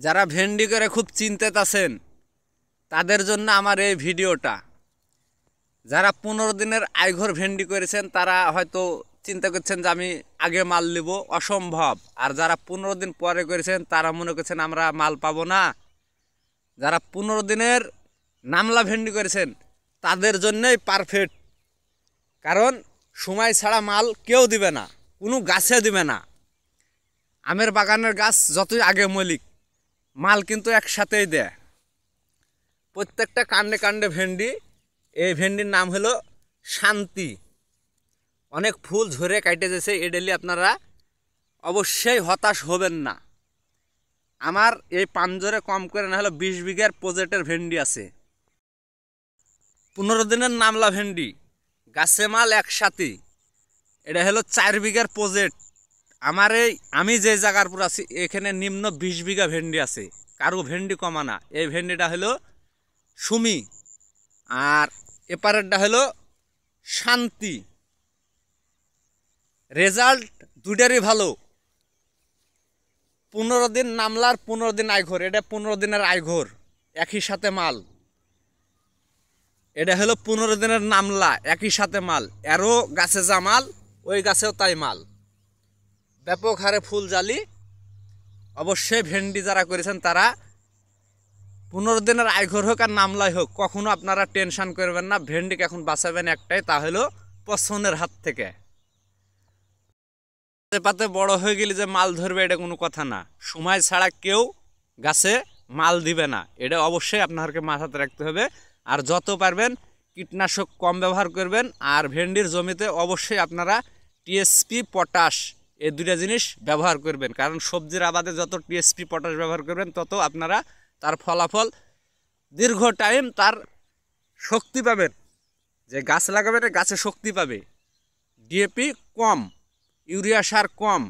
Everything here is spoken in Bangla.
যারা ভেন্ডি করে খুব চিন্তিত আছেন তাদের জন্য আমার এই ভিডিওটা। যারা 15 দিনের আইঘর ভেন্ডি করেছেন তারা হয়তো চিন্তা করছেন যে আমি আগে মাল নিব, অসম্ভব। আর যারা 15 দিন পরে করেছেন তারা মনে করছেন আমরা মাল পাবো না। যারা 15 দিনের নামলা ভেন্ডি করেছেন তাদের জন্যই পারফেক্ট, কারণ সময় ছাড়া মাল কেউ দিবে না, কোনো গাছে দিবে না। আমের বাগানের গাছ যতই আগে মলিক, মাল কিন্তু একসাথেই দেয়। প্রত্যেকটা কাণ্ডে কাণ্ডে ভেন্ডি। এই ভেন্ডির নাম হলো শান্তি। অনেক ফুল ঝরে কাটে যেছে, এডেলি আপনারা অবশ্যই হতাশ হবেন না। আমার এই পাঞ্জরে কম করে না হলো 20 বিঘার প্রজেক্টের ভেন্ডি আছে। 15 দিনের নামলা ভেন্ডি, গাছে মাল একসাথে। এটা হলো 4 বিঘার প্রজেক্ট। আমার আমি যে জায়গার উপর আছি এখানে নিম্ন 20 বিঘা ভেন্ডি আছে, কারো ভেন্ডি কমা না। এই ভেন্ডিটা হলো সুমি, আর এপারেরটা হলো শান্তি। রেজাল্ট দুটারই ভালো। 15 দিন নামলার 15 দিন আইঘর, এটা 15 দিনের আইঘর একই সাথে মাল। এটা হলো 15 দিনের নামলা একই সাথে মাল। এরও গাছে যা মাল ওই গাছেও তাই মাল। ব্যাপক হারে ফুল জালি। অবশ্যই ভেন্ডি যারা করেছেন তারা 15 দিনের আইঘর হোক আর নামলাই হোক, কখনো আপনারা টেনশন করবেন না। ভেন্ডিকে এখন বাঁচাবেন একটাই, তা হলো পছন্দের হাত থেকে। পাতে বড় হয়ে গেলে যে মাল ধরবে এটা কোনো কথা না। সময় ছাড়া কেউ গাছে মাল দিবে না, এটা অবশ্যই আপনাদেরকে মাথাতে রাখতে হবে। আর যত পারবেন কীটনাশক কম ব্যবহার করবেন। আর ভেন্ডির জমিতে অবশ্যই আপনারা টিএসপি, পটাশ এই দুইটা জিনিস ব্যবহার করবেন, কারণ সবজির আবাদে যত টিএসপি, পটাশ ব্যবহার করবেন তত আপনারা তার ফলাফল দীর্ঘ টাইম তার শক্তি পাবেন। যে গাছ লাগাবেন গাছে শক্তি পাবে। ডিএপি কম, ইউরিয়া সার কম,